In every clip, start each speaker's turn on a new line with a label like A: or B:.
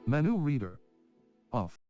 A: Menu reader. Off.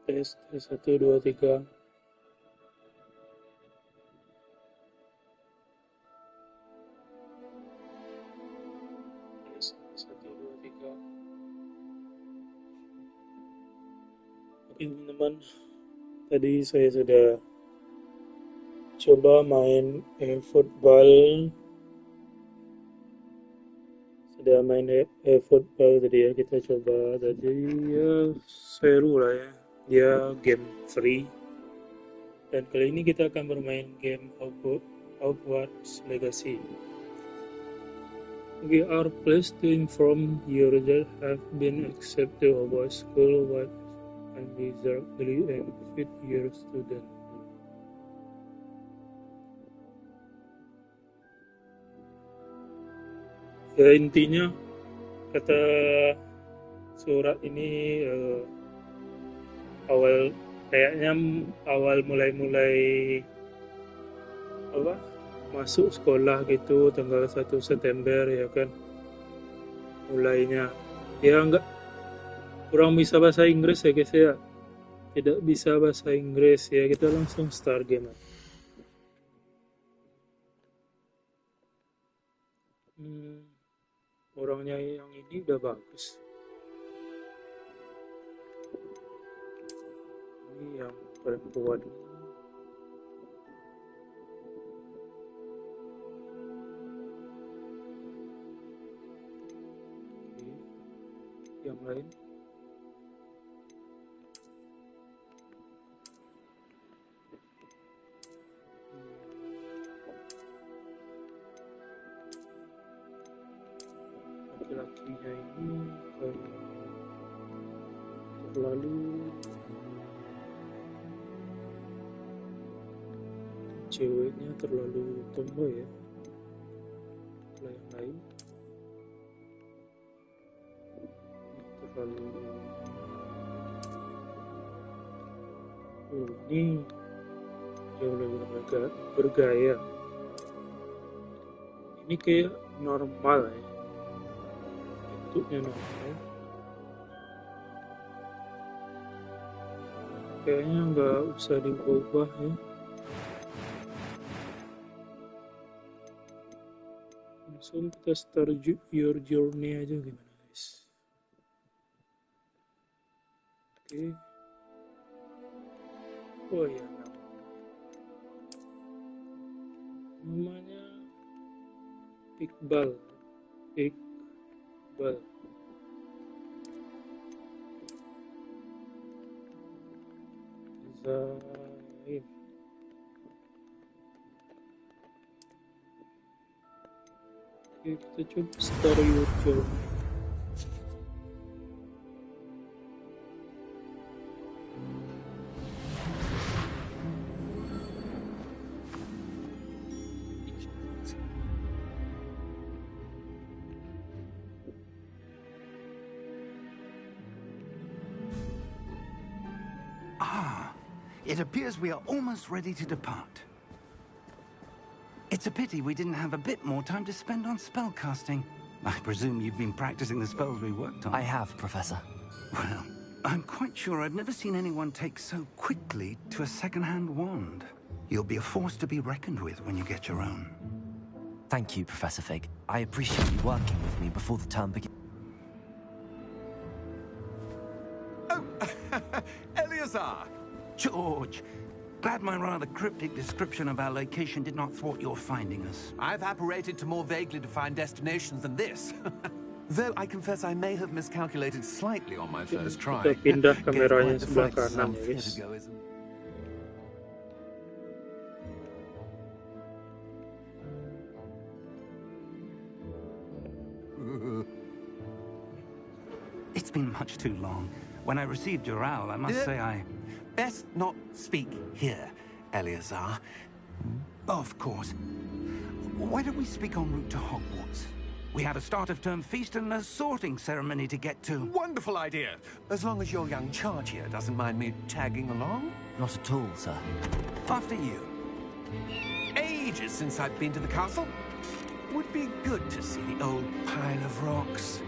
B: Tes 1 2 3. Tes 1 2 3. Oke teman-teman, tadi saya sudah coba main football tadi ya, kita coba tadi ya, seru lah ya, dia game free, dan kali ini kita akan bermain game Hogwarts Legacy. We are pleased to inform you that have been accepted to Hogwarts School what and desirably and fit your student. Ya intinya kata surat ini awal mulai masuk sekolah gitu tanggal 1 September ya kan mulainya ya enggak kurang bisa bahasa Inggris ya guys ya, tidak bisa bahasa Inggris ya, kita langsung start game. Orangnya yang ini udah bagus. Ini yang perempuan. Oke, yang lain. Laki-lakinya ini terlalu ceweknya terlalu tomboy ya. Kalau yang lain terlalu ini jauh lebih bergaya. Ini kayak normal ya, bentuknya normal. Kayaknya nggak usah diubah ya. Langsung kita start your journey aja, gimana guys? Oke. Oh ya, namanya Iqbal. Zain. Oke, kita coba start your journey.
C: It appears we are almost ready to depart. It's a pity we didn't have a bit more time to spend on spellcasting. I presume you've been practicing the spells we worked on.
D: I have, Professor.
C: Well, I'm quite sure I've never seen anyone take so quickly to a second-hand wand. You'll be a force to be reckoned with when you get your own.
D: Thank you, Professor Fig. I appreciate you working with me before the term begins.
E: Oh, Eleazar!
C: George, glad my rather cryptic description of our location did not thwart your finding us.
E: I've apparated to more vaguely defined destinations than this. Though I confess I may have miscalculated slightly on my first try.
B: Kita pindah
E: Gave
B: kameranya
E: quite the
B: sebelah
E: fright to
B: kanan
E: some
B: ya guys.
E: theatergoers.
C: It's been much too long. When I received your owl, I must say I...
E: Best not speak here, Eleazar.
C: Of course. Why don't we speak en route to Hogwarts? We have a start-of-term feast and a sorting ceremony to get to.
E: Wonderful idea. As long as your young charge here doesn't mind me tagging along.
D: Not at all, sir.
C: After you.
E: Ages since I've been to the castle. Would be good to see the old pile of rocks.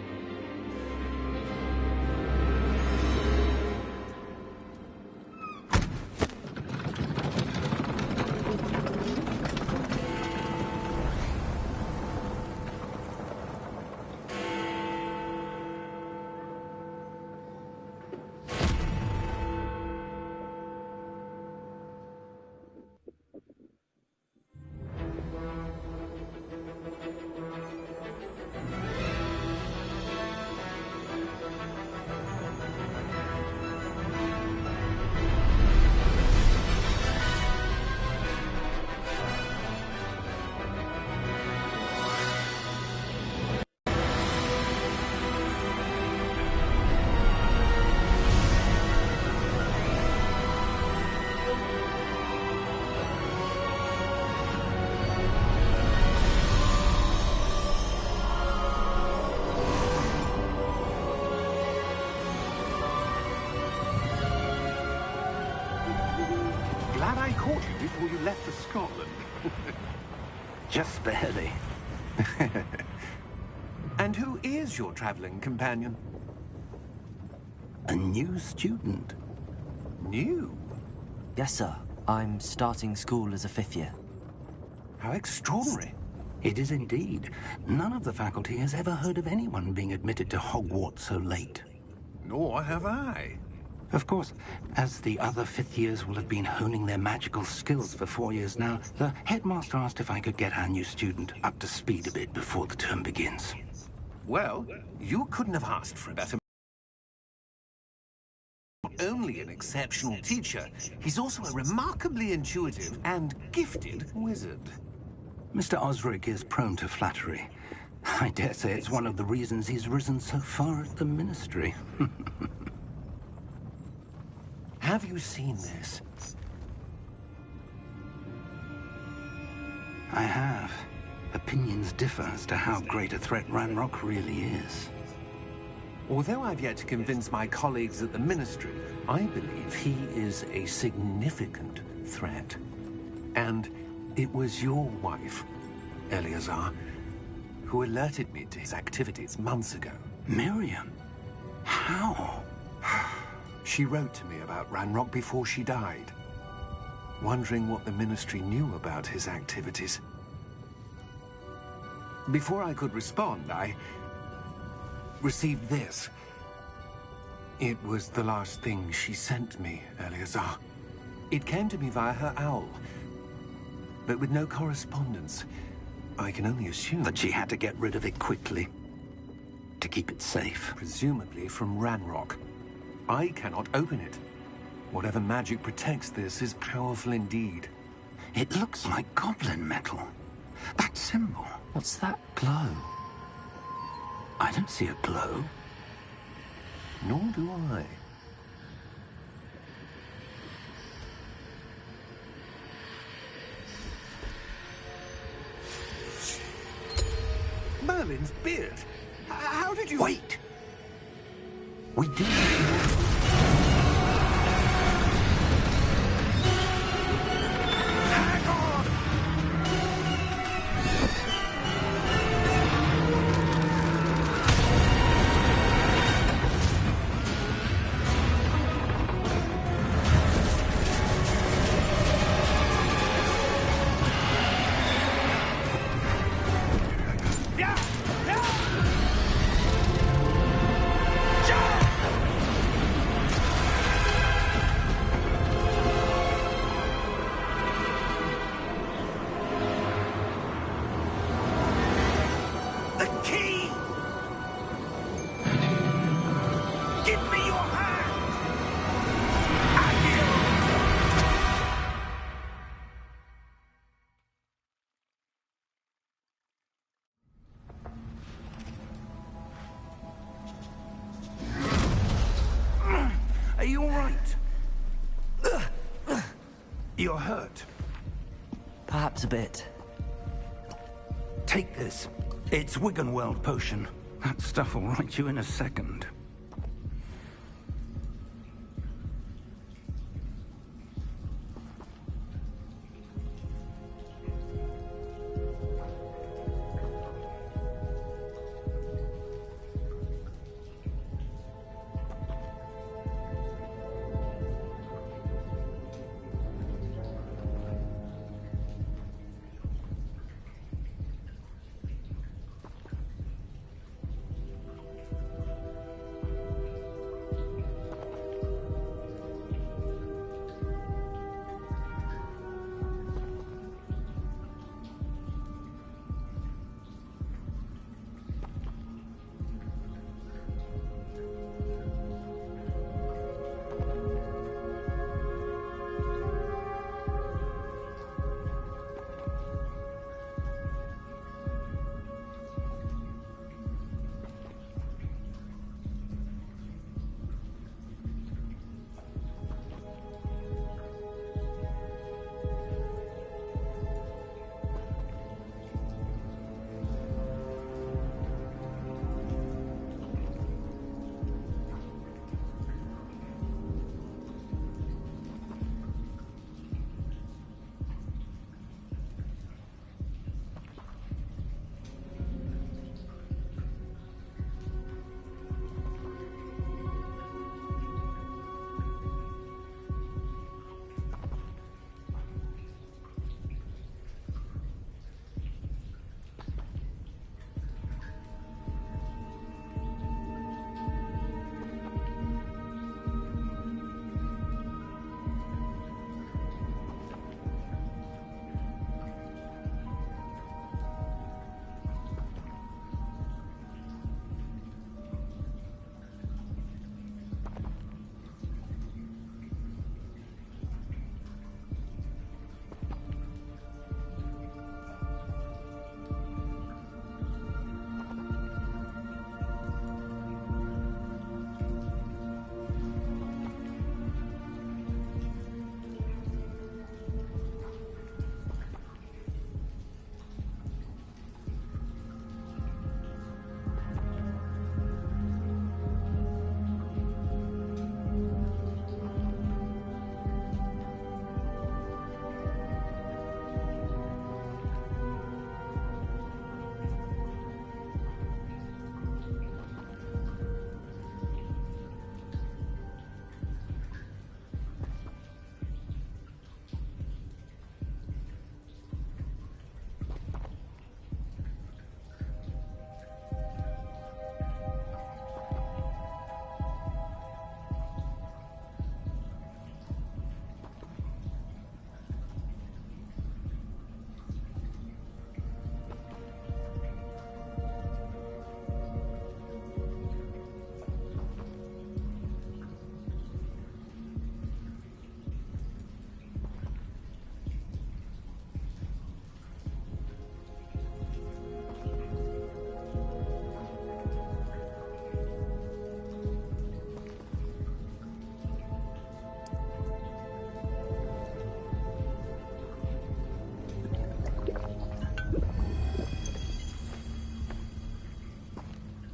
E: Glad I caught you before you left for Scotland.
C: Just barely.
E: And who is your traveling companion?
C: A new student.
E: New?
D: Yes, sir. I'm starting school as a 5th year.
E: How extraordinary.
C: It is indeed. None of the faculty has ever heard of anyone being admitted to Hogwarts so late.
E: Nor have I.
C: Of course, as the other fifth years will have been honing their magical skills for 4 years now, the headmaster asked if I could get our new student up to speed a bit before the term begins.
E: Well, you couldn't have asked for a better. Not only an exceptional teacher, he's also a remarkably intuitive and gifted wizard.
C: Mr. Osric is prone to flattery. I dare say it's one of the reasons he's risen so far at the ministry.
E: Have you seen this?
C: I have. Opinions differ as to how great a threat Ranrock really is.
E: Although I've yet to convince my colleagues at the Ministry, I believe he is a significant threat. And it was your wife, Eleazar, who alerted me to his activities months ago.
C: Miriam? How?
E: She wrote to me about Ranrock before she died, wondering what the Ministry knew about his activities. Before I could respond, I received this. It was the last thing she sent me, Eleazar. It came to me via her owl, but with no correspondence. I can only assume
C: That she had to get rid of it quickly, to keep it safe.
E: presumably from Ranrock. I cannot open it. Whatever magic protects this is powerful indeed.
C: It looks like goblin metal. That symbol.
D: What's that glow?
C: I don't see a glow.
E: Nor do I. Merlin's beard. How did you...
C: Wait! We do.
E: Hang on! Yeah! Yeah! The key! Give me your hand!
C: Are you all right? You're hurt.
D: Perhaps a bit.
C: Take this. It's Wiggenweld potion. That stuff will right you in a second.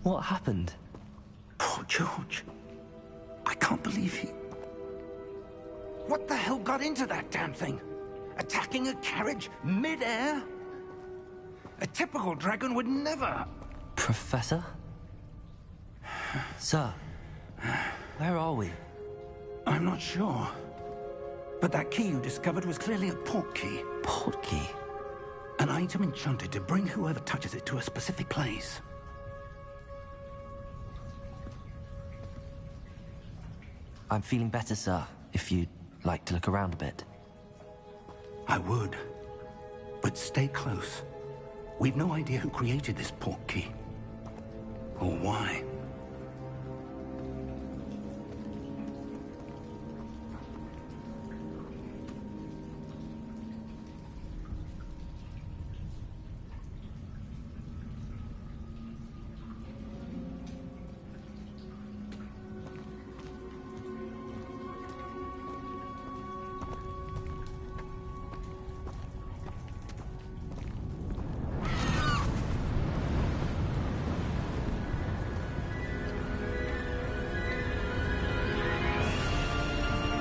D: What happened?
C: Poor George. I can't believe he... What the hell got into that damn thing? Attacking a carriage mid-air? A typical dragon would never...
D: Professor? Sir, where are we?
C: I'm not sure. But that key you discovered was clearly a port key.
D: Port key?
C: An item enchanted to bring whoever touches it to a specific place.
D: I'm feeling better, sir, if you'd like to look around a bit.
C: I would. But stay close. We've no idea who created this port key. Or why.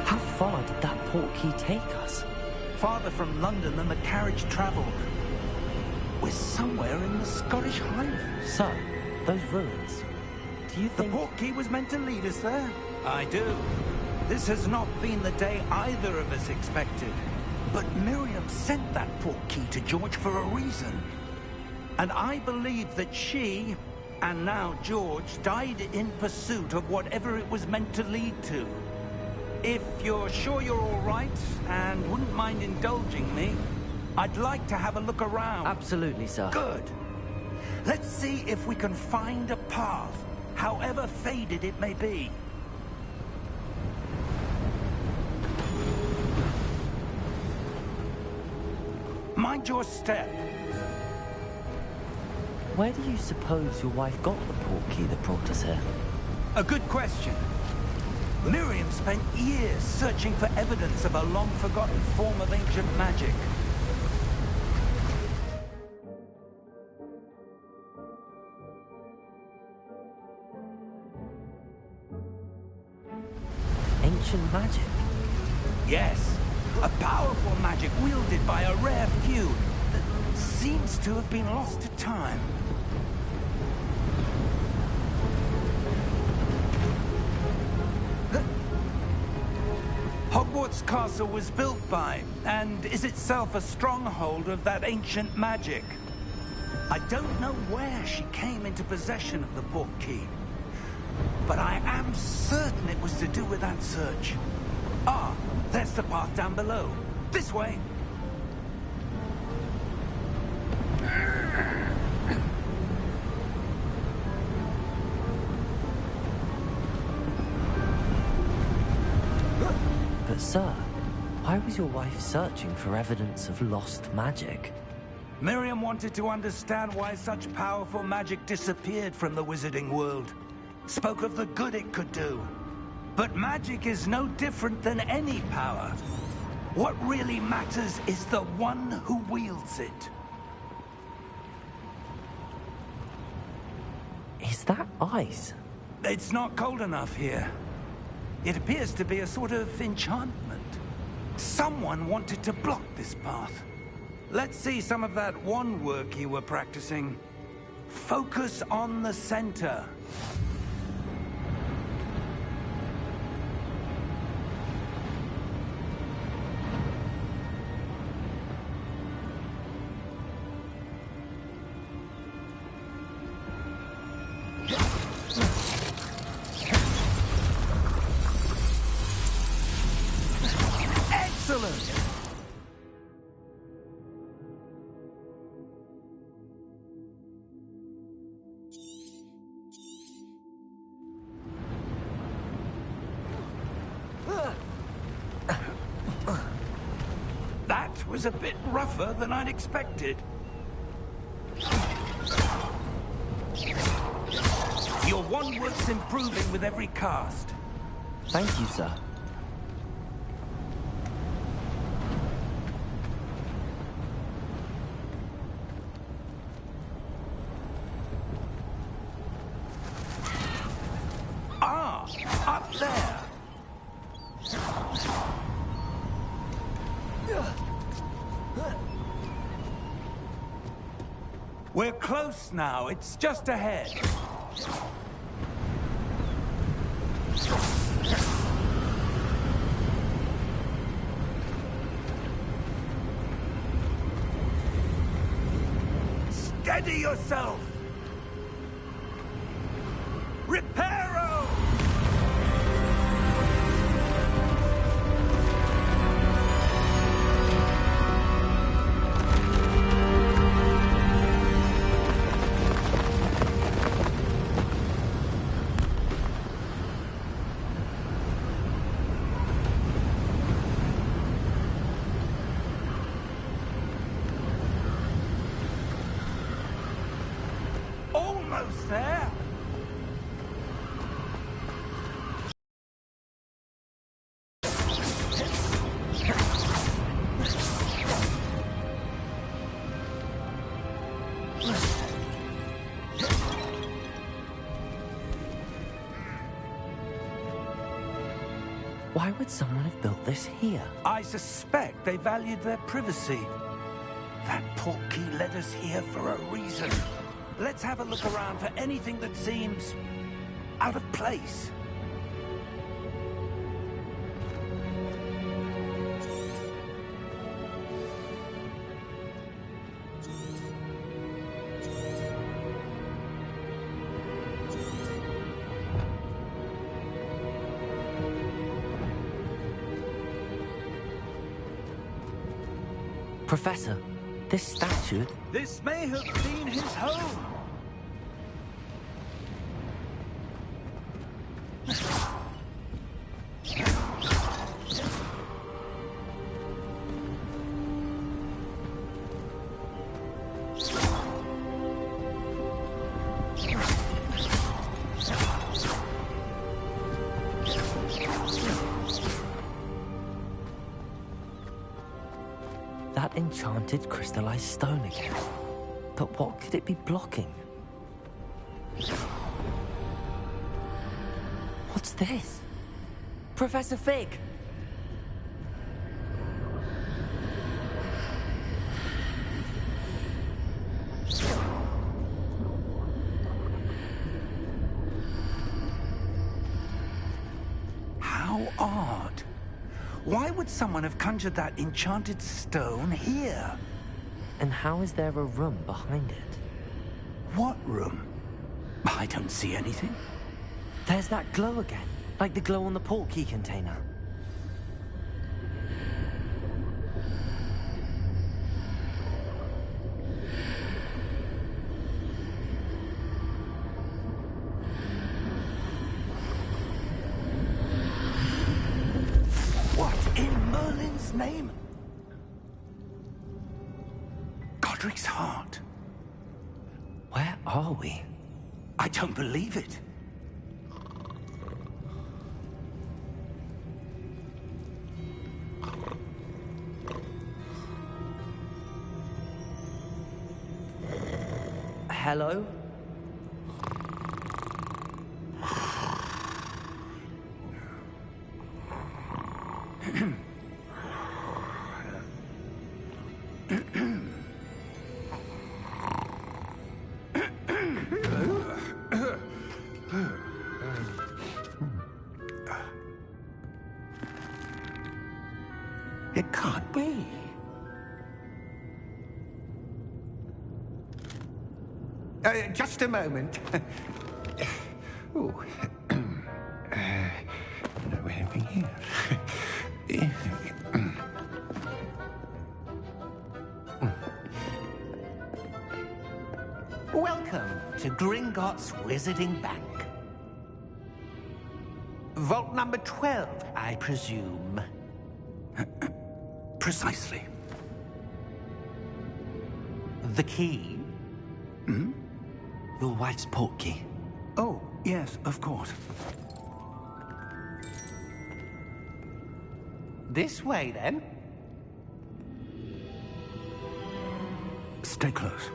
D: How far did that port key take us?
C: Farther from London than the carriage travelled. We're somewhere in the Scottish Highlands.
D: Sir, those ruins. Do you
C: The
D: think...
C: port key was meant to lead us there? I do. This has not been the day either of us expected. But Miriam sent that port key to George for a reason. And I believe that she, and now George, died in pursuit of whatever it was meant to lead to. If you're sure you're all right, and wouldn't mind indulging me, I'd like to have a look around.
D: Absolutely, sir.
C: Good. Let's see if we can find a path, however faded it may be. Mind your step.
D: Where do you suppose your wife got the port key that brought us here?
C: A good question. Miriam spent years searching for evidence of a long-forgotten form of ancient magic.
D: Ancient magic?
C: Yes, a powerful magic wielded by a rare few that seems to have been lost to time. Hogwarts Castle was built by, and is itself a stronghold of that ancient magic. I don't know where she came into possession of the port key, but I am certain it was to do with that search. Ah, there's the path down below. This way.
D: But sir, why was your wife searching for evidence of lost magic?
C: Miriam wanted to understand why such powerful magic disappeared from the wizarding world. Spoke of the good it could do. But magic is no different than any power. What really matters is the one who wields it.
D: Is that ice?
C: It's not cold enough here. It appears to be a sort of enchantment. Someone wanted to block this path. Let's see some of that wand work you were practicing. Focus on the center. Excellent! That was a bit rougher than I'd expected. Your wand work's improving with every cast.
D: Thank you, sir.
C: Ah, up there. We're close now. It's just ahead. Steady yourself! Reparo! Almost there.
D: Why would someone have built this here?
C: I suspect they valued their privacy. That portkey led us here for a reason. Let's have a look around for anything that seems out of place.
D: Professor, this statue...
C: This may have been his home.
D: That enchanted crystallized stone again. But what could it be blocking? What's this? Professor Fig!
C: How odd. Why would someone have conjured that enchanted stone here?
D: And how is there a room behind it?
C: What room? I don't see anything.
D: There's that glow again, like the glow on the portkey container.
C: What in Merlin's name? Godric's heart.
D: Where are we?
C: I don't believe it.
D: Hello?
C: It can't be. Just a moment. Oh. Where are we here?
E: Welcome to Gringotts Wizarding Bank. Vault number 12, I presume.
C: Precisely.
E: The key?
D: Your wife's portkey.
C: Oh, yes, of course.
E: This way, then.
C: Stay close.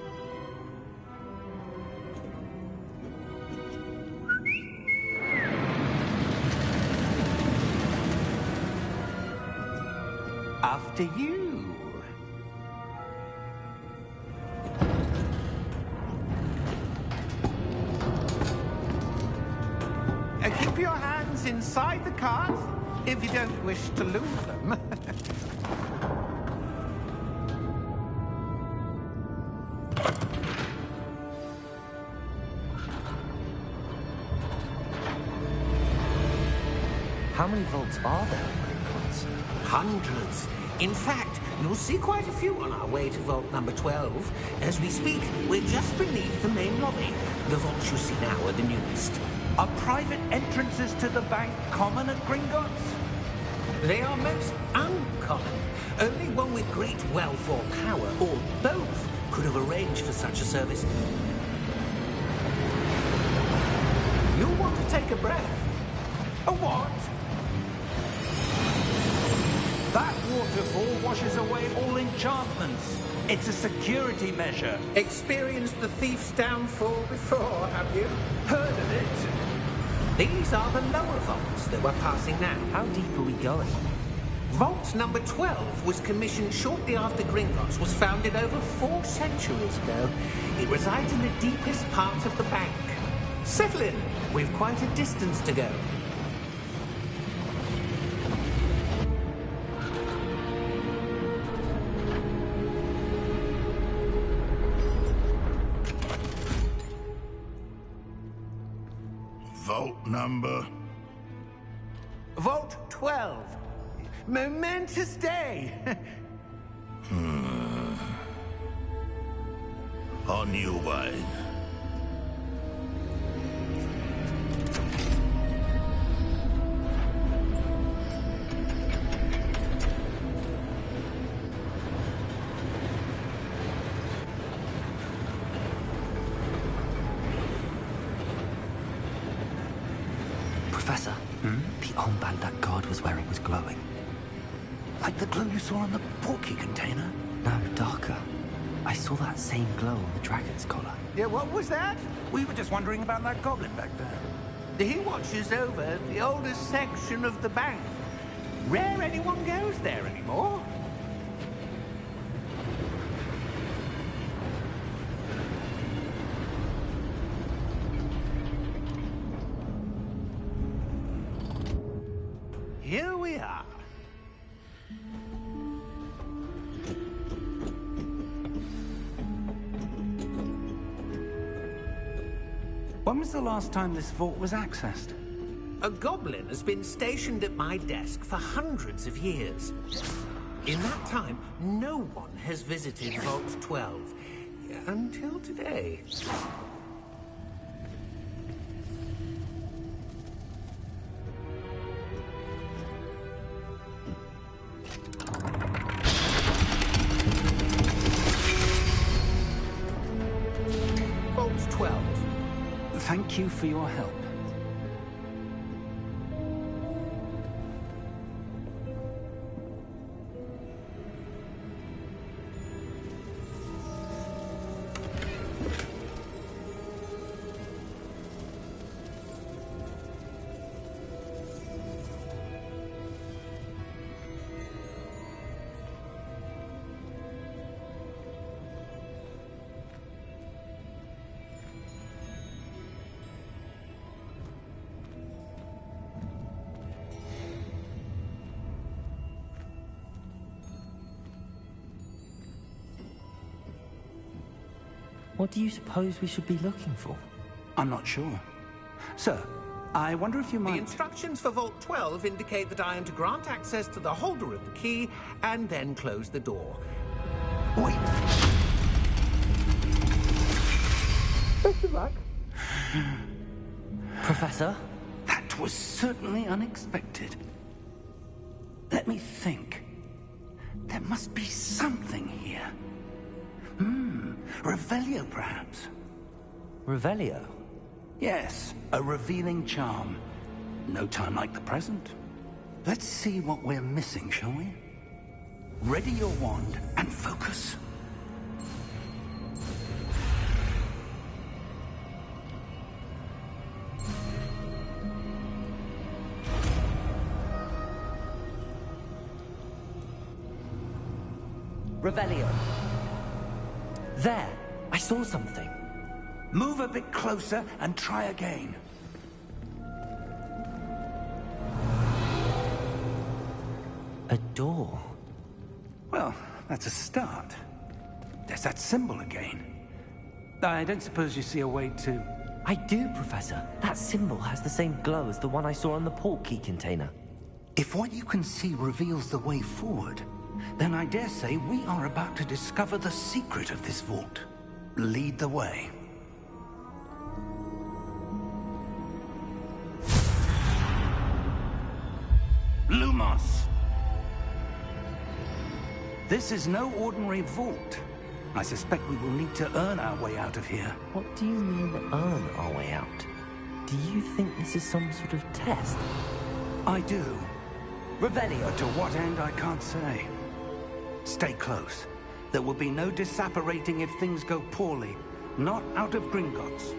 C: After you. Keep your hands inside the cart if you don't wish to lose them.
D: How many vaults are there in Gringotts?
E: Hundreds. In fact, you'll see quite a few on our way to vault number 12. As we speak, we're just beneath the main lobby. The vaults you see now are the newest.
C: Are private entrances to the bank common at Gringotts?
E: They are most uncommon. Only one with great wealth or power, or both, could have arranged for such a service. You'll want to take a breath.
C: A what? That waterfall washes away all enchantments. It's a security measure.
E: Experienced the thief's downfall before, have you?
C: Heard of it?
E: These are the lower vaults that we're passing now.
D: How deep are we going?
E: Vault number 12 was commissioned shortly after Gringotts was founded over 4 centuries ago. It resides in the deepest part of the bank. Settle in. We've quite a distance to go.
F: Vault number?
C: Vault 12. Momentous day.
F: On your way.
D: Professor, the armband that guard was wearing was glowing.
C: Like the glow you saw on the porky container?
D: No, darker. I saw that same glow on the dragon's collar.
C: Yeah, what was that? We were just wondering about that goblin back there.
E: He watches over the oldest section of the bank. Rare anyone goes there anymore.
C: Here we are. When was the last time this vault was accessed?
E: A goblin has been stationed at my desk for hundreds of years. In that time, no one has visited Vault 12. Until today. Vault 12.
C: Thank you for your help.
D: What do you suppose we should be looking for?
C: I'm not sure. Sir, I wonder if you
E: The
C: might...
E: instructions for Vault 12 indicate that I am to grant access to the holder of the key and then close the door.
C: Wait.
E: Best of luck.
D: Professor?
C: That was certainly unexpected. Let me think. There must be something here. Revelio, perhaps?
D: Revelio?
C: Yes, a revealing charm. No time like the present. Let's see what we're missing, shall we? Ready your wand and focus.
D: Revelio. There! I saw something.
C: Move a bit closer and try again.
D: A door.
C: Well, that's a start. There's that symbol again. I don't suppose you see a way to...
D: I do, Professor. That symbol has the same glow as the one I saw on the port key container.
C: If what you can see reveals the way forward, then I dare say we are about to discover the secret of this vault. Lead the way. Lumos! This is no ordinary vault. I suspect we will need to earn our way out of here.
D: What do you mean, earn our way out? Do you think this is some sort of test?
C: I do.
D: Revelio.
C: But to what end, I can't say. Stay close. There will be no disapparating if things go poorly. Not out of Gringotts.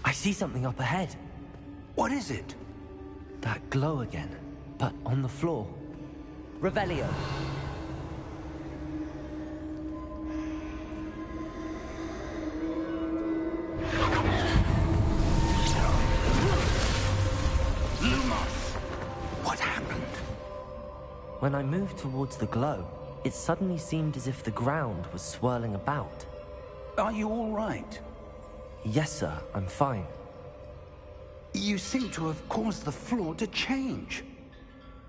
D: I see something up ahead.
C: What is it?
D: That glow again, but on the floor. Revelio.
C: Lumos! What happened?
D: When I moved towards the glow, it suddenly seemed as if the ground was swirling about.
C: Are you all right?
D: Yes, sir, I'm fine.
C: You seem to have caused the floor to change.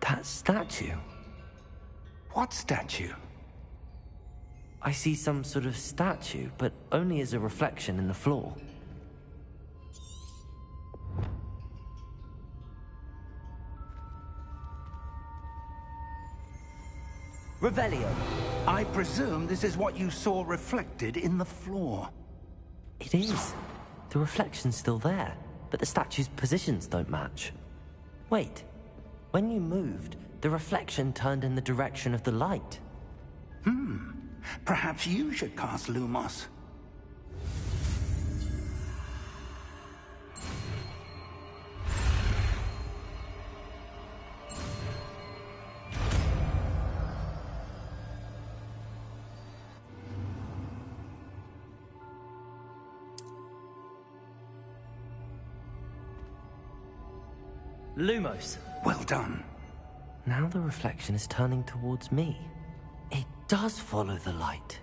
D: That statue.
C: What statue?
D: I see some sort of statue, but only as a reflection in the floor. Revelio.
C: I presume this is what you saw reflected in the floor.
D: It is. The reflection's still there, but the statue's positions don't match. Wait. When you moved, the reflection turned in the direction of the light.
C: Perhaps you should cast Lumos.
D: Lumos.
C: Well done.
D: Now the reflection is turning towards me. It does follow the light.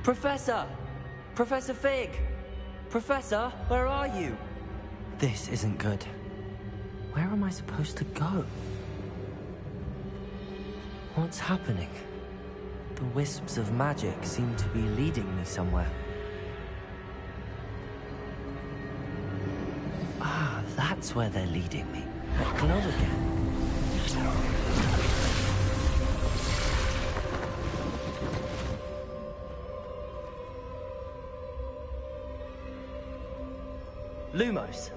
D: Professor! Professor Fig! Professor, where are you? This isn't good. Where am I supposed to go? What's happening? The wisps of magic seem to be leading me somewhere. Ah, that's where they're leading me. That glow again. Lumos.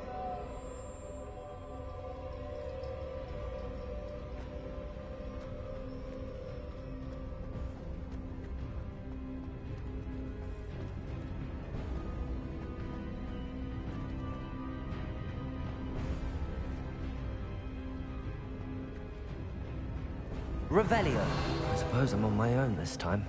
D: Revelio. I suppose I'm on my own this time.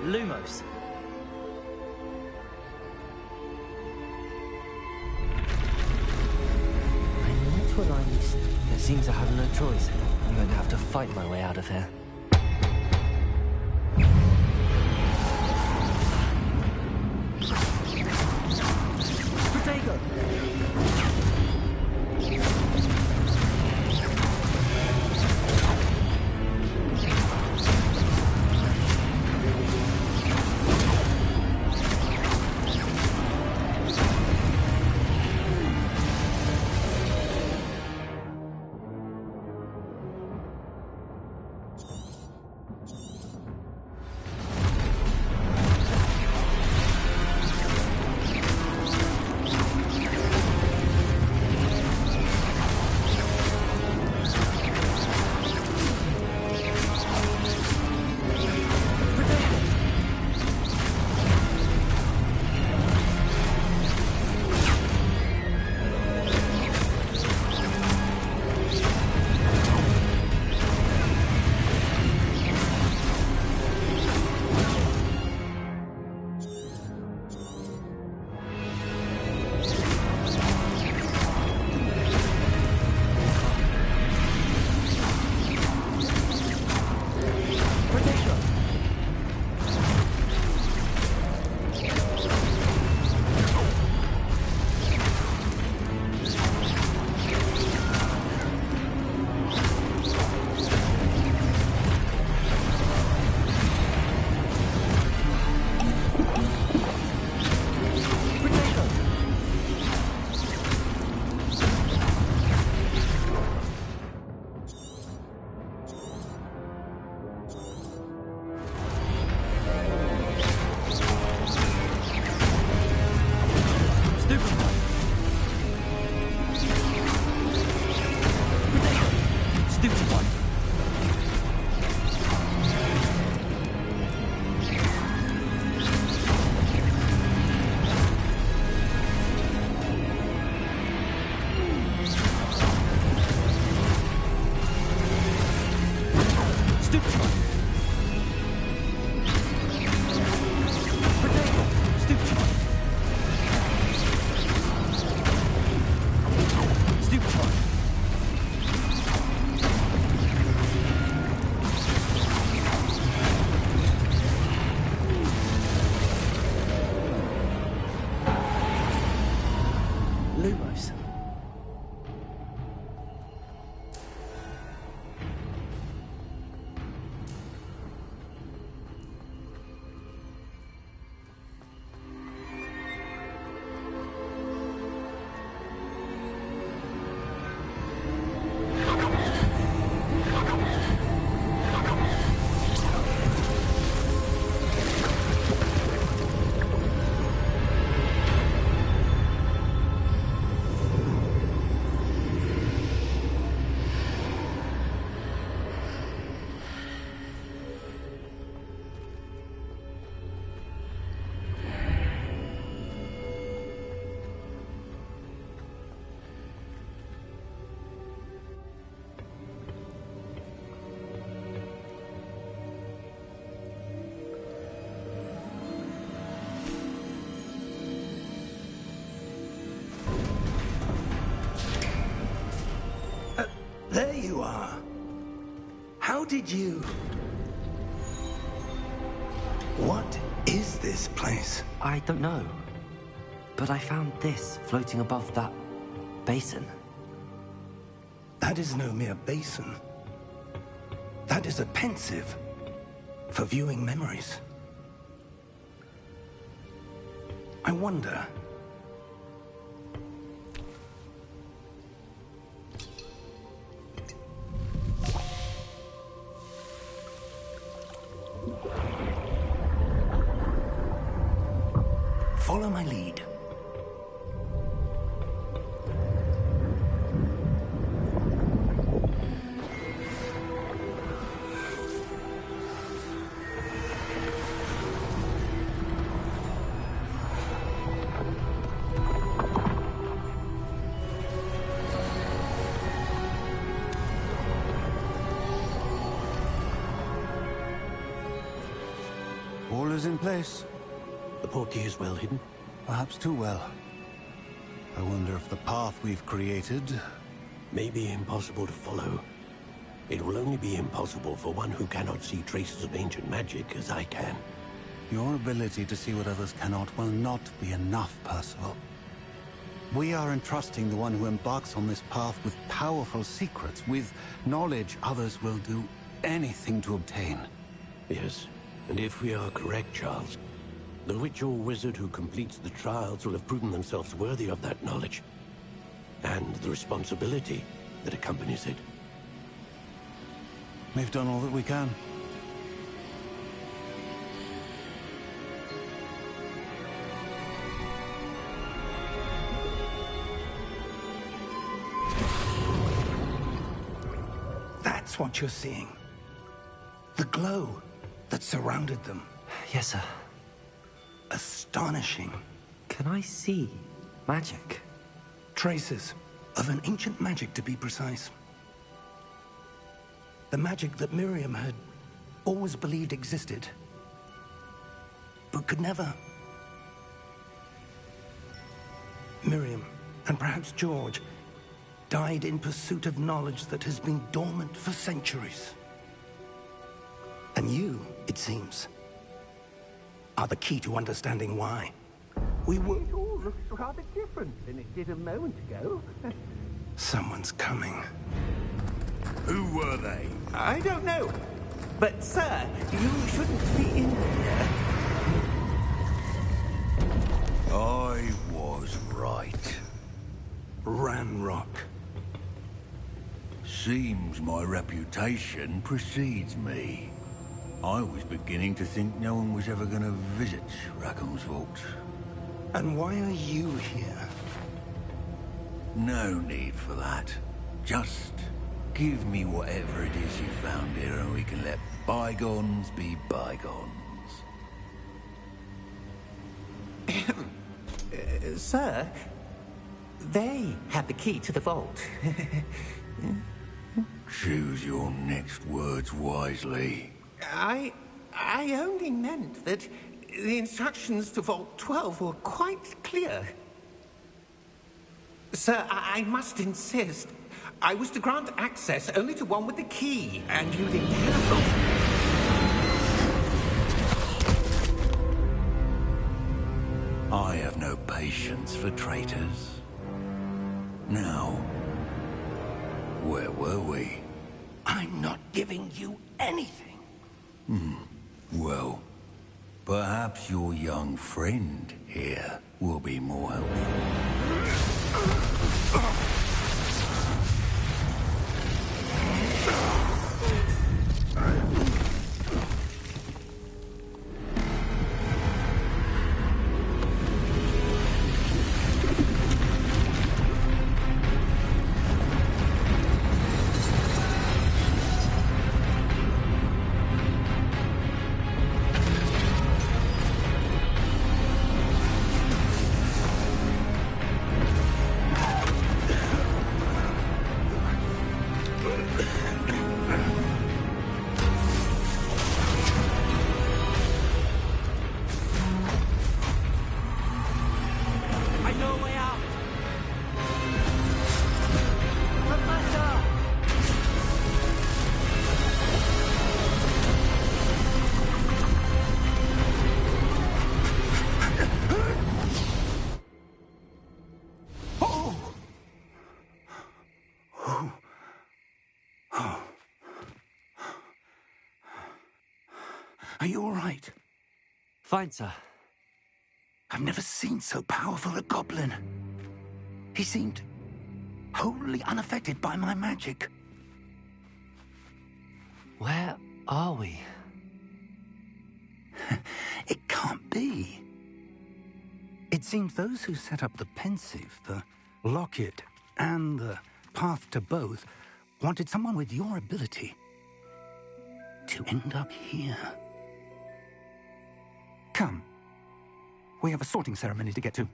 D: Lumos. To align these. It seems I have no choice. I'm going to have to fight my way out of here. Protego! Lumos.
C: How did you... What is this place?
D: I don't know. But I found this floating above that basin.
C: That is no mere basin. That is a pensive for viewing memories. I wonder... Follow my lead.
G: All is in place.
E: The portkey is well hidden.
G: Perhaps too well. I wonder if the path we've created...
E: May be impossible to follow. It will only be impossible for one who cannot see traces of ancient magic as I can.
G: Your ability to see what others cannot will not be enough, Percival. We are entrusting the one who embarks on this path with powerful secrets, with knowledge others will do anything to obtain.
E: Yes, and if we are correct, Charles, the witch or wizard who completes the trials will have proven themselves worthy of that knowledge, and the responsibility that accompanies it.
G: We've done all that we can.
C: That's what you're seeing. The glow that surrounded them.
D: Yes, sir.
C: Astonishing.
D: Can I see magic?
C: Traces of an ancient magic, to be precise. The magic that Miriam had always believed existed, but could never. Miriam, and perhaps George, died in pursuit of knowledge that has been dormant for centuries. And you, it seems, are the key to understanding why. We were...
H: It all looks rather different than it did a moment ago.
C: Someone's coming.
F: Who were they?
H: I don't know. But, sir, you shouldn't be in here.
F: I was right.
C: Ranrock.
F: Seems my reputation precedes me. I was beginning to think no one was ever going to visit Rackham's vault.
C: And why are you here?
F: No need for that. Just give me whatever it is you found here and we can let bygones be bygones.
H: Sir, they have the key to the vault.
F: Choose your next words wisely.
H: I only meant that the instructions to Vault 12 were quite clear. Sir, I must insist. I was to grant access only to one with the key, and you didn't have
F: I have no patience for traitors. Now, where were we?
C: I'm not giving you anything.
F: Well, perhaps your young friend here will be more helpful.
C: Are you all right?
D: Fine, sir.
C: I've never seen so powerful a goblin. He seemed wholly unaffected by my magic.
D: Where are we?
C: It can't be. It seems those who set up the pensive, the locket, and the path to both wanted someone with your ability to end up here. Come. We have a sorting ceremony to get to.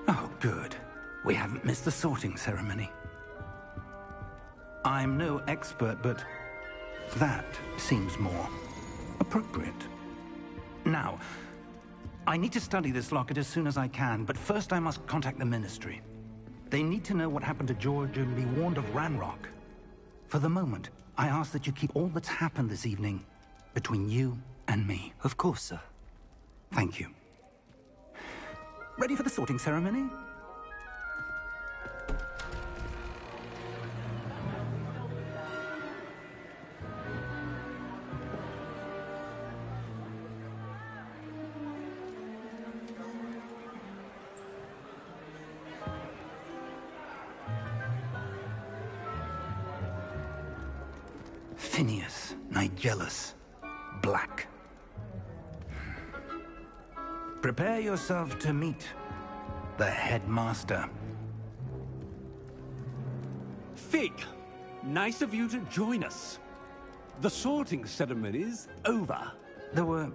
C: Oh, good. We haven't missed the sorting ceremony. I'm no expert, but that seems more appropriate. Now, I need to study this locket as soon as I can, but first I must contact the Ministry. They need to know what happened to George and be warned of Ranrock. For the moment, I ask that you keep all that's happened this evening between you and me.
D: Of course, sir.
C: Thank you. Ready for the sorting ceremony? Phineas, Nigellus, Black. Prepare yourself to meet the headmaster.
E: Fig, nice of you to join us. The sorting ceremony's over.
C: There were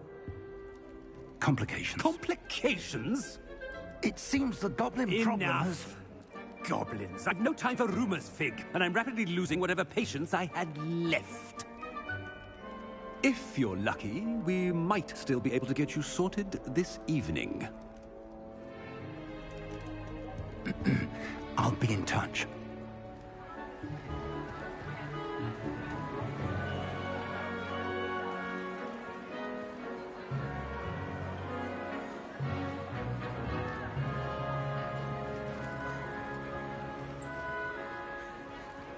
C: complications.
E: Complications?
C: It seems the goblin problem has...
E: Enough. Goblins. I've no time for rumors, Fig, and I'm rapidly losing whatever patience I had left. If you're lucky, we might still be able to get you sorted this evening.
C: I'll be in touch.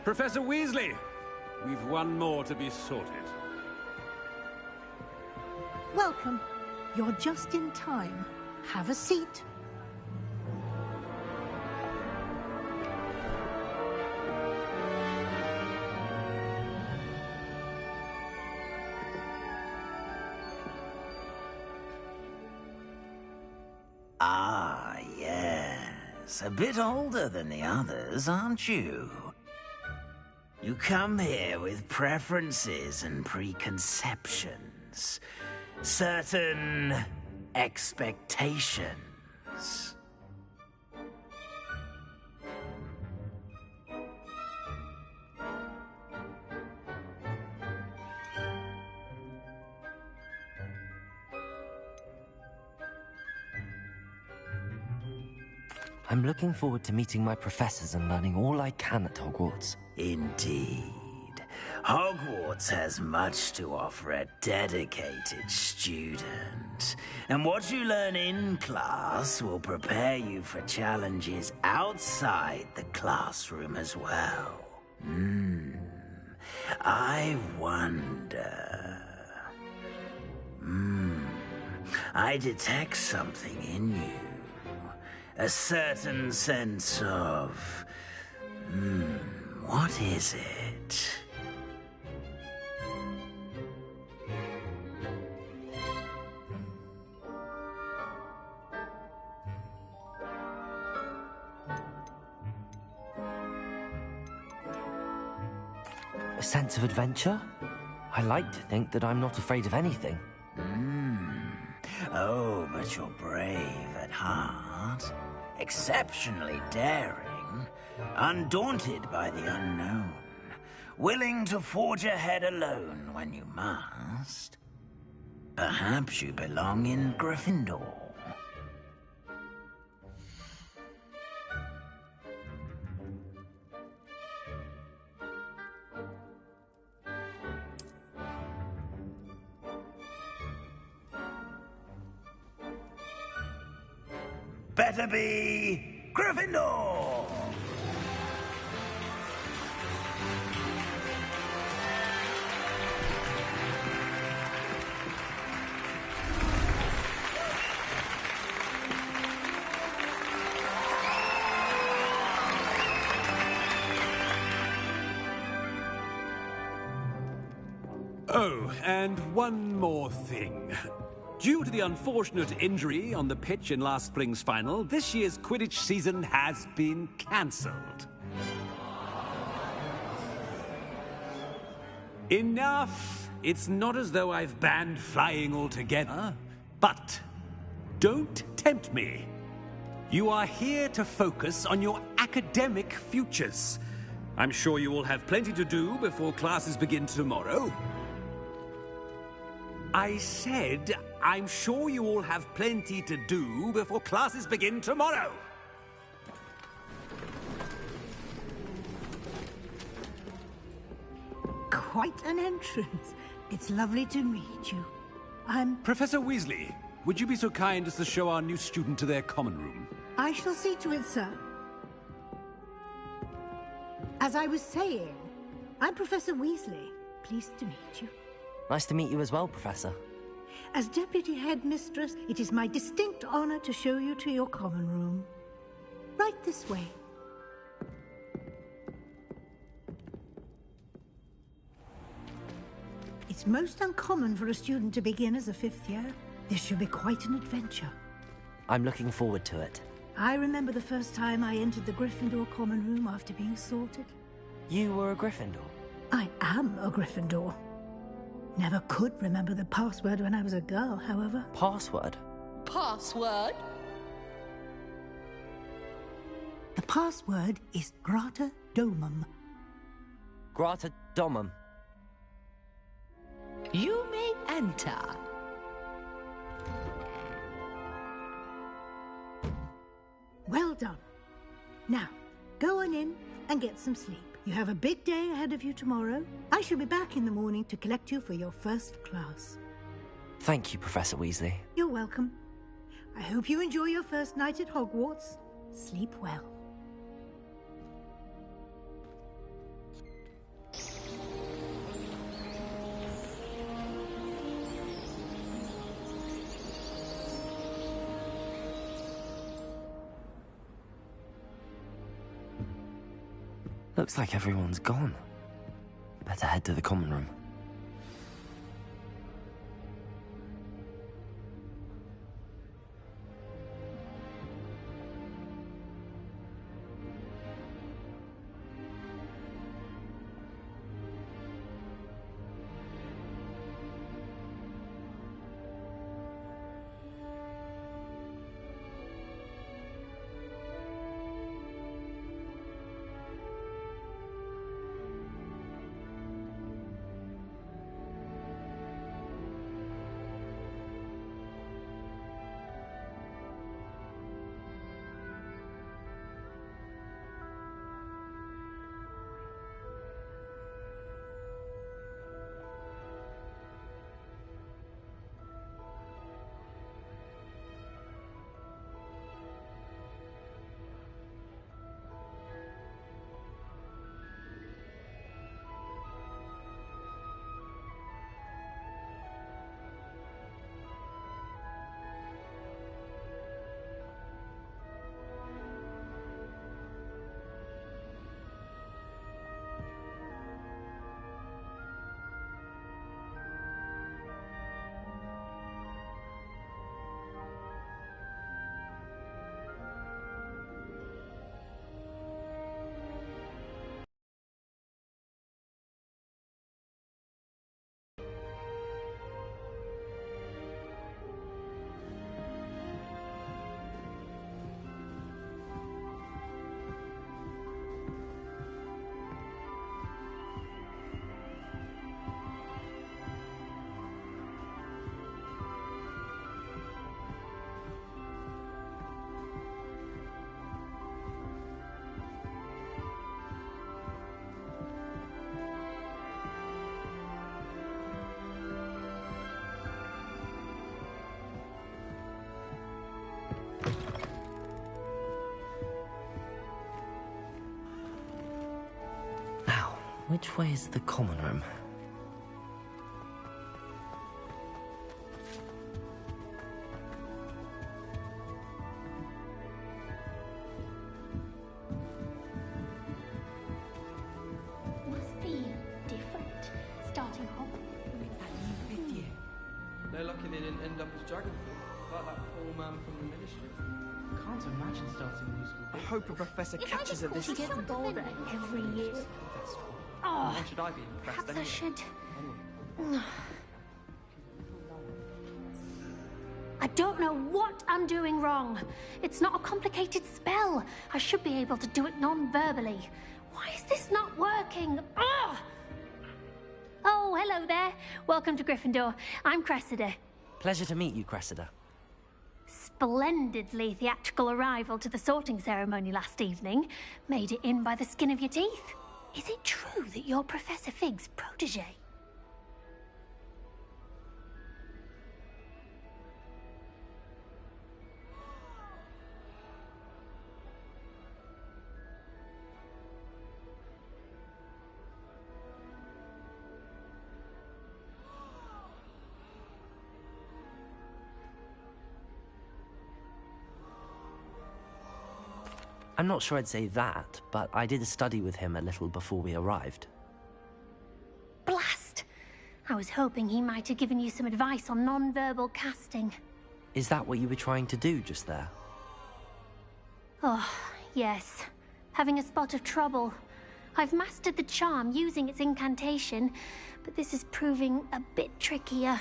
E: Professor Weasley, we've one more to be sorted.
I: Welcome. You're just in time. Have a seat.
J: Ah, yes. A bit older than the others, aren't you? You come here with preferences and preconceptions. Certain expectations.
D: I'm looking forward to meeting my professors and learning all I can at Hogwarts.
J: Indeed. Hogwarts has much to offer a dedicated student. And what you learn in class will prepare you for challenges outside the classroom as well. I wonder... I detect something in you. A certain sense of... what is it?
D: A sense of adventure? I like to think that I'm not afraid of anything.
J: Oh, but you're brave at heart. Exceptionally daring. Undaunted by the unknown. Willing to forge ahead alone when you must. Perhaps you belong in Gryffindor. Better be Gryffindor!
K: Oh, and one more thing. Due to the unfortunate injury on the pitch in last spring's final, this year's Quidditch season has been cancelled. Enough! It's not as though I've banned flying altogether, but don't tempt me. You are here to focus on your academic futures. I'm sure you will have plenty to do before classes begin tomorrow. I said, I'm sure you all have plenty to do before classes begin tomorrow.
I: Quite an entrance. It's lovely to meet you. I'm...
K: Professor Weasley, would you be so kind as to show our new student to their common room?
I: I shall see to it, sir. As I was saying, I'm Professor Weasley. Pleased to meet you.
D: Nice to meet you as well, Professor.
I: As Deputy Headmistress, it is my distinct honor to show you to your common room. Right this way. It's most uncommon for a student to begin as a fifth year. This should be quite an adventure.
D: I'm looking forward to it.
I: I remember the first time I entered the Gryffindor common room after being sorted.
D: You were a Gryffindor?
I: I am a Gryffindor. Never could remember the password when I was a girl, however.
D: Password?
L: Password?
I: The password is Grata Domum.
D: Grata Domum.
L: You may enter.
I: Well done. Now, go on in and get some sleep. You have a big day ahead of you tomorrow. I shall be back in the morning to collect you for your first class.
D: Thank you, Professor Weasley.
I: You're welcome. I hope you enjoy your first night at Hogwarts. Sleep well.
D: Looks like everyone's gone. Better head to the common room. Which way is the common room?
M: Must be different. Starting off.
N: It's that new fifth year. They're lucky they didn't end up as Dragonfall, like that poor man from the Ministry.
O: Can't imagine starting a new school.
N: I hope a professor catches her this
M: She gets
N: time.
M: bolder every year.
N: That's true.
M: Oh,
N: Why should I be impressed
M: perhaps I
N: anyway?
M: should.
N: Anyway.
M: I don't know what I'm doing wrong. It's not a complicated spell. I should be able to do it non-verbally. Why is this not working? Ugh! Oh, hello there. Welcome to Gryffindor. I'm Cressida.
D: Pleasure to meet you, Cressida.
M: Splendidly theatrical arrival to the sorting ceremony last evening. Made it in by the skin of your teeth. Is it true that you're Professor Fig's protege?
D: I'm not sure I'd say that, but I did a study with him a little before we arrived.
M: Blast! I was hoping he might have given you some advice on non-verbal casting.
D: Is that what you were trying to do just there?
M: Oh, yes. Having a spot of trouble. I've mastered the charm using its incantation, but this is proving a bit trickier.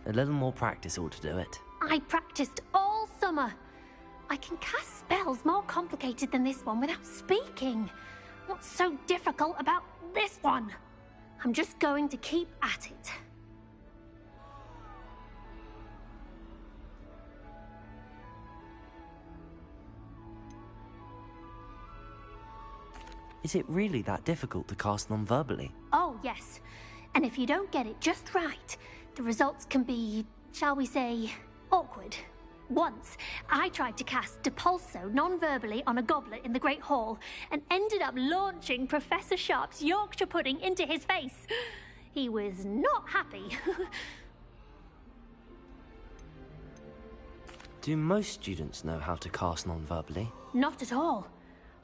D: A little more practice ought to do it.
M: I practiced all summer. I can cast spells more complicated than this one without speaking. What's so difficult about this one? I'm just going to keep at it.
D: Is it really that difficult to cast non-verbally?
M: Oh, yes. And if you don't get it just right, the results can be, shall we say, awkward. Once, I tried to cast Depulso non-verbally on a goblet in the Great Hall and ended up launching Professor Sharp's Yorkshire pudding into his face. He was not happy.
D: Do most students know how to cast non-verbally?
M: Not at all.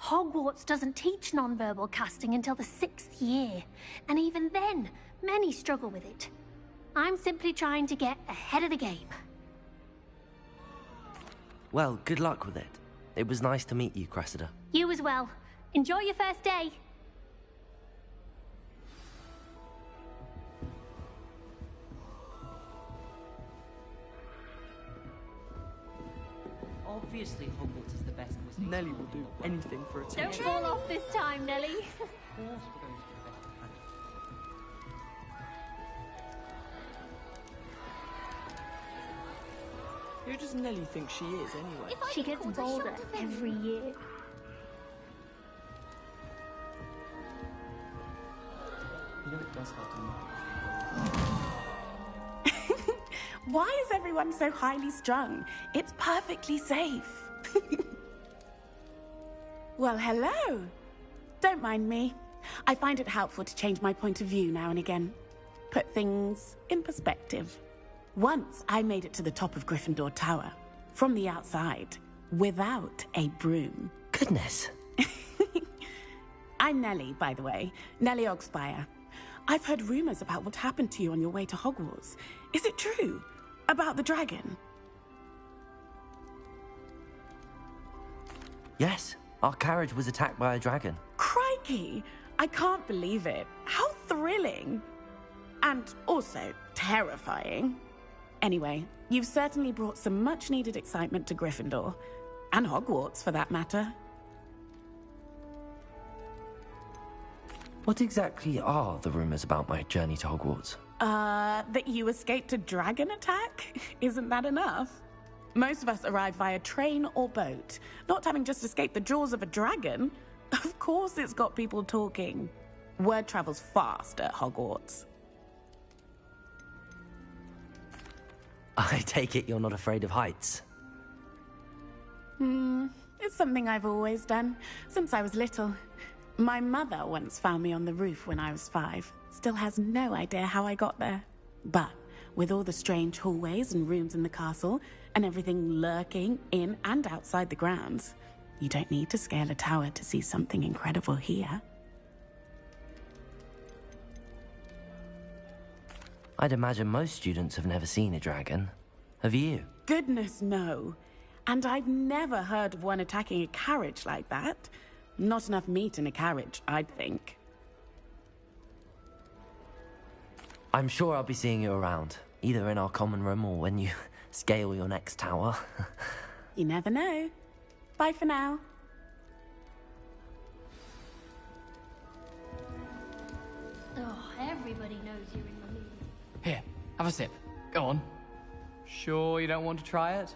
M: Hogwarts doesn't teach non-verbal casting until the 6th year, and even then, many struggle with it. I'm simply trying to get ahead of the game.
D: Well, good luck with it. It was nice to meet you, Cressida.
M: You as well. Enjoy your first day.
O: Obviously, Hogwarts is the best.
N: Nelly will do anything for a teacher.
M: Don't fall off this time, Nelly.
O: Of course, we're going to the best planet.
N: Who does Nelly think she is, anyway?
M: She gets bolder every year.
N: You know it does help to know.
P: Why is everyone so highly strung? It's perfectly safe. Well, hello. Don't mind me. I find it helpful to change my point of view now and again. Put things in perspective. Once I made it to the top of Gryffindor Tower, from the outside, without a broom.
D: Goodness.
P: I'm Nellie, by the way. Nellie Ogspire. I've heard rumors about what happened to you on your way to Hogwarts. Is it true? About the dragon?
D: Yes, our carriage was attacked by a dragon.
P: Crikey! I can't believe it. How thrilling! And also terrifying. Anyway, you've certainly brought some much-needed excitement to Gryffindor. And Hogwarts, for that matter.
D: What exactly are the rumors about my journey to Hogwarts?
P: That you escaped a dragon attack? Isn't that enough? Most of us arrive via train or boat, not having just escaped the jaws of a dragon. Of course it's got people talking. Word travels fast at Hogwarts.
D: I take it you're not afraid of heights.
P: It's something I've always done, since I was little. My mother once found me on the roof when I was 5. Still has no idea how I got there. But with all the strange hallways and rooms in the castle, and everything lurking in and outside the grounds, you don't need to scale a tower to see something incredible here.
D: I'd imagine most students have never seen a dragon. Have you?
P: Goodness, no. And I've never heard of one attacking a carriage like that. Not enough meat in a carriage, I'd think.
D: I'm sure I'll be seeing you around, either in our common room or when you scale your next tower.
P: You never know. Bye for now.
M: Oh, everybody knows you're in the mood.
Q: Here, have a sip. Go on. Sure you don't want to try it?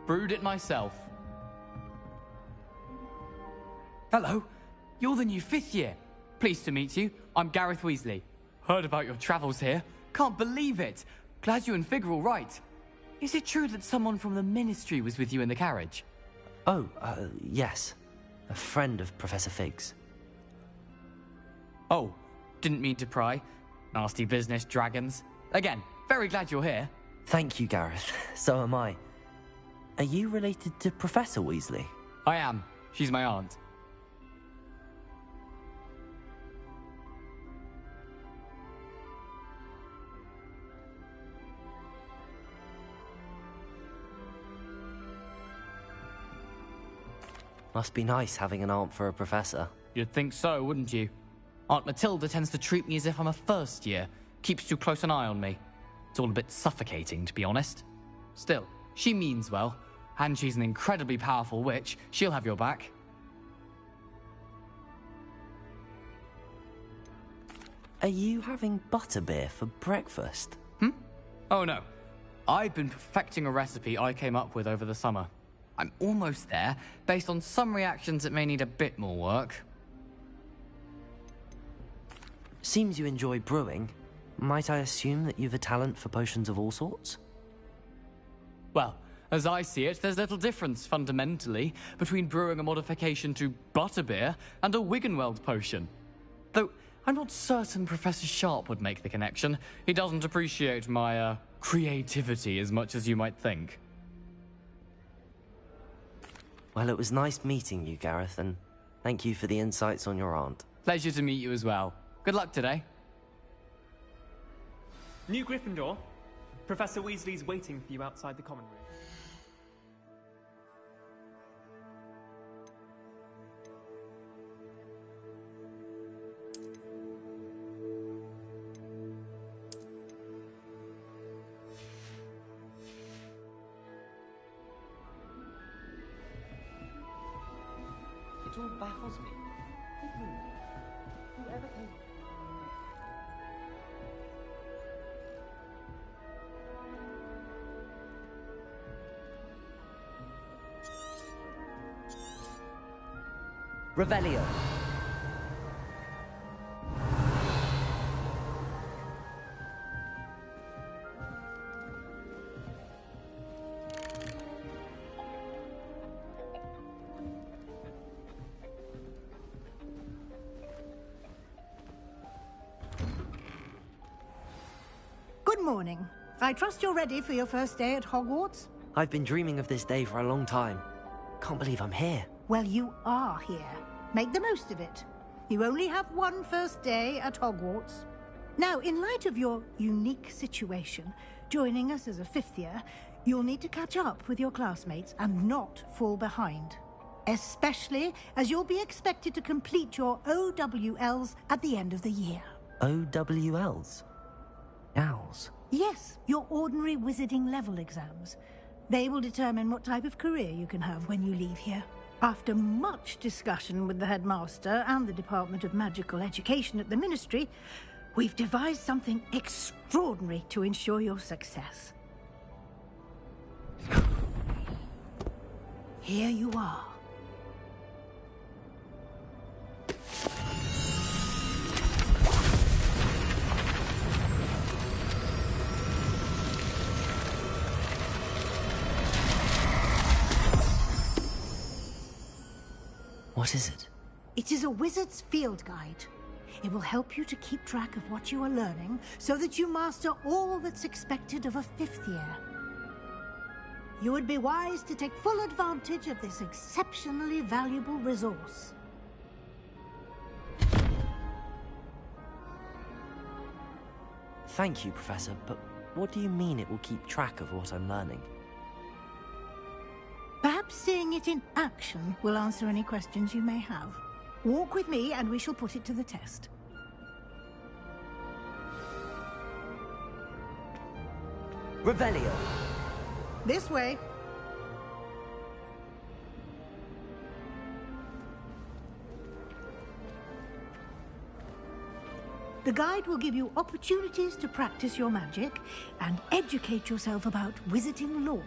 Q: Brewed it myself. Hello, you're the new 5th year. Pleased to meet you. I'm Gareth Weasley. Heard about your travels here. Can't believe it. Glad you and Fig are all right. Is it true that someone from the Ministry was with you in the carriage?
D: Oh, yes. A friend of Professor Fig's.
Q: Oh, didn't mean to pry. Nasty business, dragons. Again, very glad you're here.
D: Thank you, Gareth. So am I. Are you related to Professor Weasley?
Q: I am. She's my aunt.
D: Must be nice having an aunt for a professor.
Q: You'd think so, wouldn't you? Aunt Matilda tends to treat me as if I'm a first year. Keeps too close an eye on me. It's all a bit suffocating, to be honest. Still, she means well. And she's an incredibly powerful witch. She'll have your back.
D: Are you having butterbeer for breakfast?
Q: Oh no. I've been perfecting a recipe I came up with over the summer. I'm almost there. Based on some reactions, it may need a bit more work.
D: Seems you enjoy brewing. Might I assume that you've a talent for potions of all sorts?
Q: Well, as I see it, there's little difference, fundamentally, between brewing a modification to butterbeer and a Wiggenweld potion. Though, I'm not certain Professor Sharp would make the connection. He doesn't appreciate my, creativity as much as you might think.
D: Well, it was nice meeting you, Gareth, and thank you for the insights on your aunt.
Q: Pleasure to meet you as well. Good luck today.
R: New Gryffindor. Professor Weasley's waiting for you outside the common room.
O: It all baffles me. Whoever came...
D: Revelio.
I: Good morning. I trust you're ready for your first day at Hogwarts?
D: I've been dreaming of this day for a long time. Can't believe I'm here.
I: Well, you are here. Make the most of it. You only have one first day at Hogwarts. Now, in light of your unique situation, joining us as a 5th year, you'll need to catch up with your classmates and not fall behind. Especially as you'll be expected to complete your OWLs at the end of the year.
D: OWLs? Owls?
I: Yes, your ordinary wizarding level exams. They will determine what type of career you can have when you leave here. After much discussion with the headmaster and the Department of Magical Education at the Ministry, we've devised something extraordinary to ensure your success. Here you are.
D: What is it?
I: It is a wizard's field guide. It will help you to keep track of what you are learning so that you master all that's expected of a 5th year. You would be wise to take full advantage of this exceptionally valuable resource.
D: Thank you, Professor, but what do you mean it will keep track of what I'm learning?
I: Perhaps seeing it in action will answer any questions you may have. Walk with me and we shall put it to the test.
D: Revelio!
I: This way. The guide will give you opportunities to practice your magic and educate yourself about wizarding lore.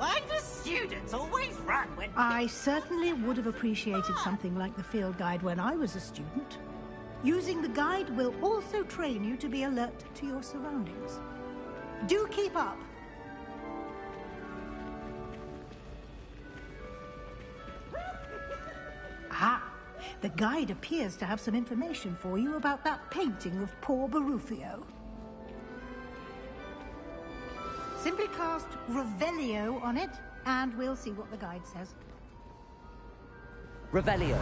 S: Why do students always run when...
I: I certainly would have appreciated something like the field guide when I was a student. Using the guide will also train you to be alert to your surroundings. Do keep up. Ah, the guide appears to have some information for you about that painting of poor Barufio. Simply cast Revelio on it, and we'll see what the guide says.
D: Revelio!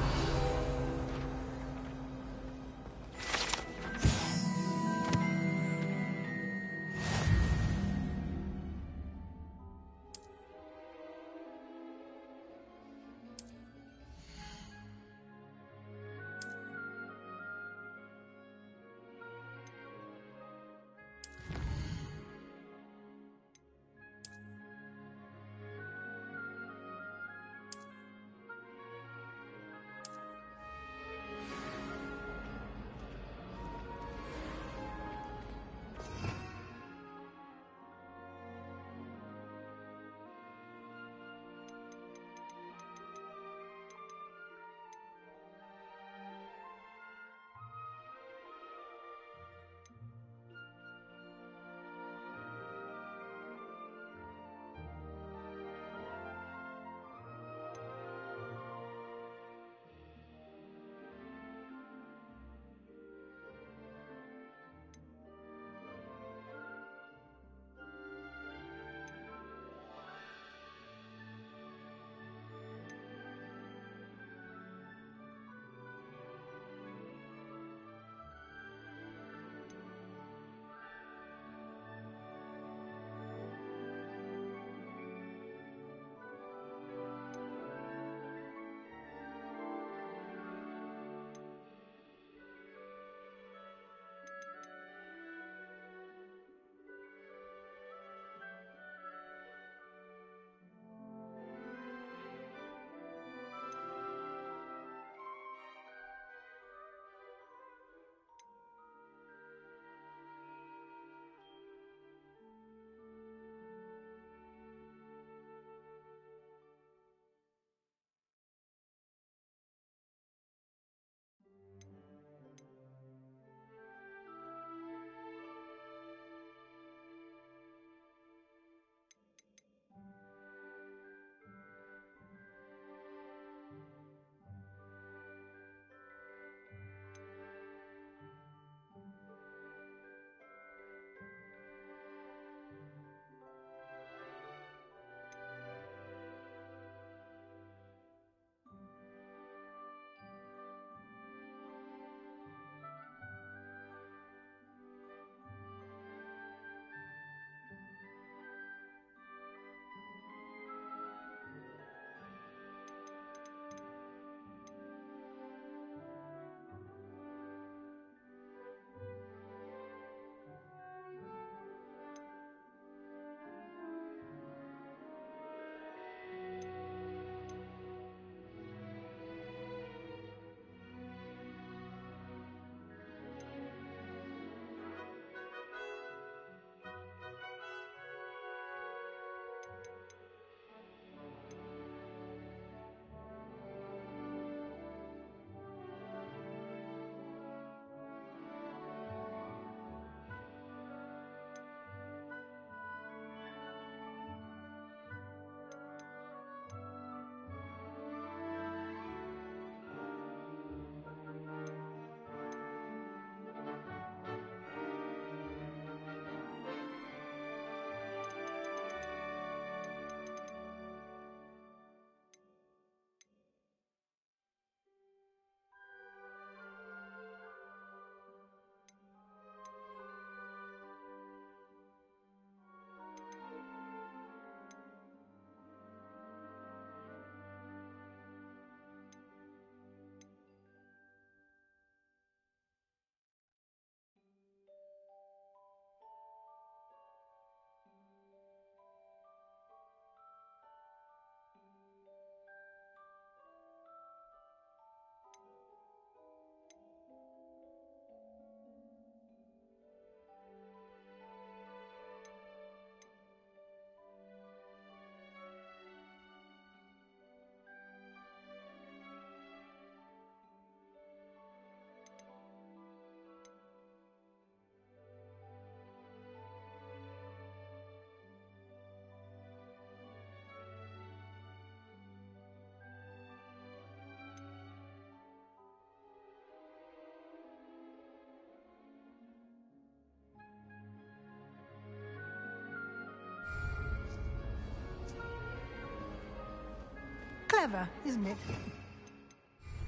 I: Clever, isn't it?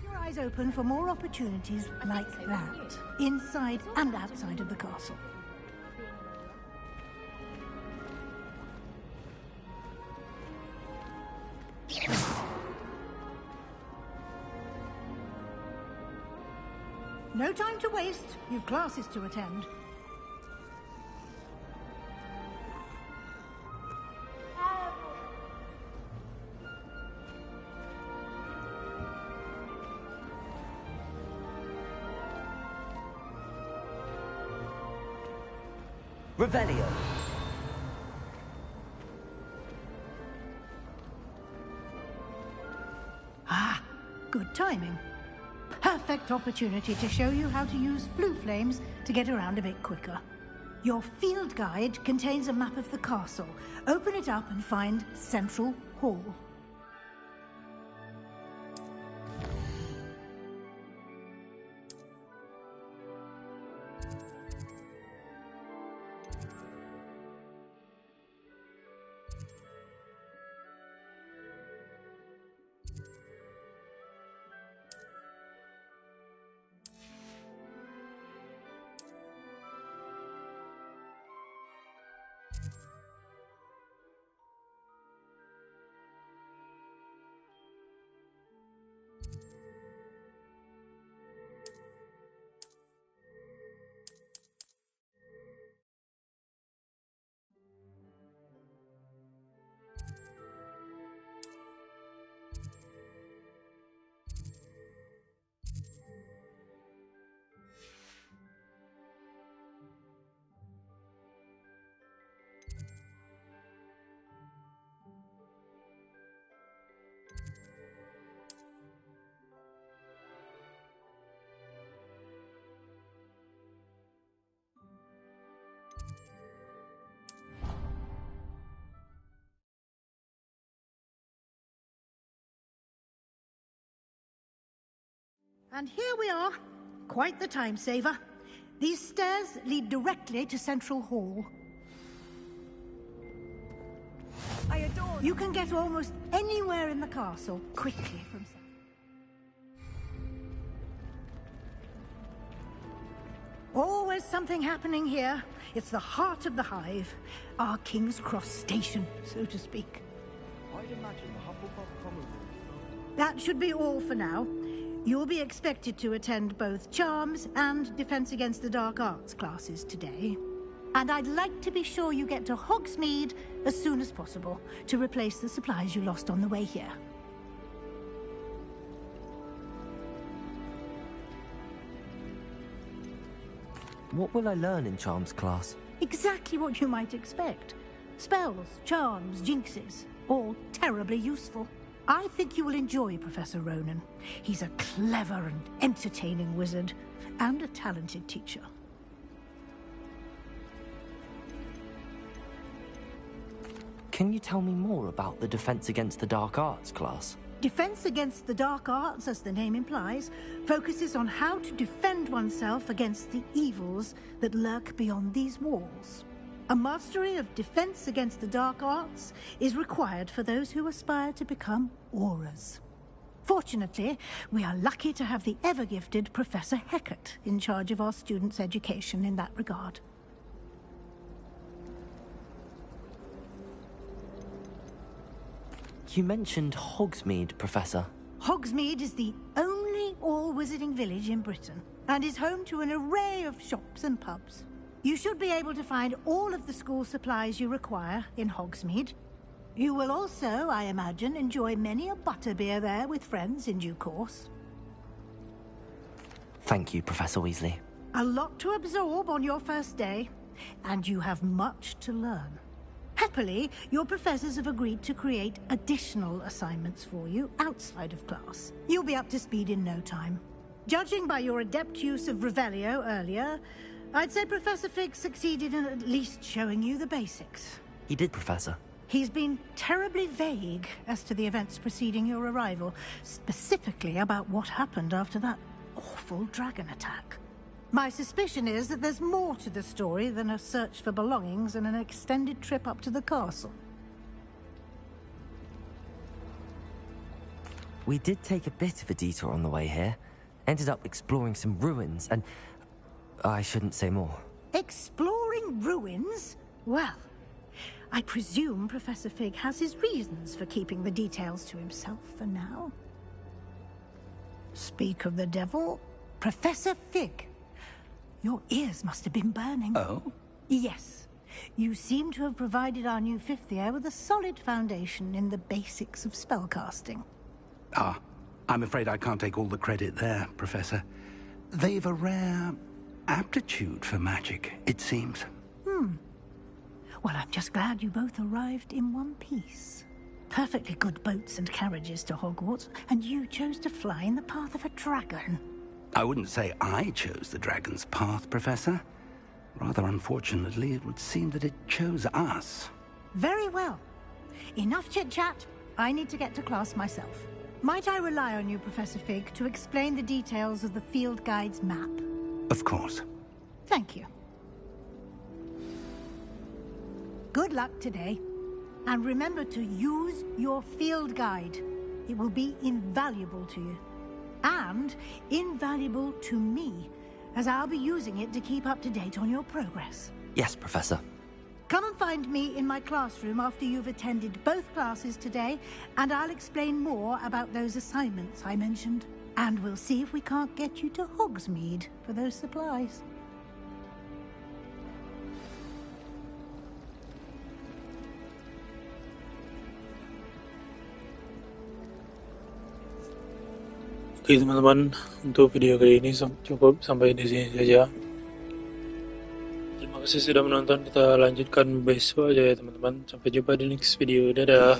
I: Your eyes open for more opportunities like that, inside and outside of the castle. No time to waste. You've classes to attend.
D: Revelio.
I: Ah, good timing. Perfect opportunity to show you how to use blue flames to get around a bit quicker. Your field guide contains a map of the castle. Open it up and find Central Hall. And here we are. Quite the time saver. These stairs lead directly to Central Hall.
T: I adore
I: You can get almost anywhere in the castle quickly from Always something happening here. It's the heart of the hive. Our King's Cross station, so to speak.
U: I'd imagine the Hufflepuff Common Room.
I: That should be all for now. You'll be expected to attend both Charms and Defense Against the Dark Arts classes today. And I'd like to be sure you get to Hogsmeade as soon as possible to replace the supplies you lost on the way here.
D: What will I learn in Charms class?
I: Exactly what you might expect. Spells, charms, jinxes, all terribly useful. I think you will enjoy Professor Ronan. He's a clever and entertaining wizard, and a talented teacher.
D: Can you tell me more about the Defense Against the Dark Arts class?
I: Defense Against the Dark Arts, as the name implies, focuses on how to defend oneself against the evils that lurk beyond these walls. A mastery of Defense Against the Dark Arts is required for those who aspire to become Aurors. Fortunately, we are lucky to have the ever-gifted Professor Hecat in charge of our students' education in that regard.
D: You mentioned Hogsmeade, Professor.
I: Hogsmeade is the only all-wizarding village in Britain, and is home to an array of shops and pubs. You should be able to find all of the school supplies you require in Hogsmeade. You will also, I imagine, enjoy many a butterbeer there with friends in due course.
D: Thank you, Professor Weasley.
I: A lot to absorb on your first day, and you have much to learn. Happily, your professors have agreed to create additional assignments for you outside of class. You'll be up to speed in no time. Judging by your adept use of Revelio earlier, I'd say Professor Fig succeeded in at least showing you the basics.
D: He did, Professor.
I: He's been terribly vague as to the events preceding your arrival, specifically about what happened after that awful dragon attack. My suspicion is that there's more to the story than a search for belongings and an extended trip up to the castle.
D: We did take a bit of a detour on the way here. Ended up exploring some ruins and... I shouldn't say more.
I: Exploring ruins? Well, I presume Professor Fig has his reasons for keeping the details to himself for now. Speak of the devil, Professor Fig. Your ears must have been burning.
C: Oh?
I: Yes. You seem to have provided our new fifth year with a solid foundation in the basics of spellcasting.
C: Ah, I'm afraid I can't take all the credit there, Professor. They've a rare aptitude for magic, it seems.
I: Well, I'm just glad you both arrived in one piece. Perfectly good boats and carriages to Hogwarts, and you chose to fly in the path of a dragon.
C: I wouldn't say I chose the dragon's path, Professor. Rather unfortunately, it would seem that it chose us.
I: Very well. Enough chit-chat. I need to get to class myself. Might I rely on you, Professor Fig, to explain the details of the field guide's map?
C: Of course.
I: Thank you. Good luck today. And remember to use your field guide. It will be invaluable to you. And invaluable to me, as I'll be using it to keep up to date on your progress.
D: Yes, Professor.
I: Come and find me in my classroom after you've attended both classes today, and I'll explain more about those assignments I mentioned. And we'll see if we can't get you to Hogsmeade for those supplies.
B: Oke teman-teman, untuk video kali ini cukup sampai di sini saja. Terima kasih sudah menonton. Kita lanjutkan besok aja ya teman-teman. Sampai jumpa di next video. Dadah.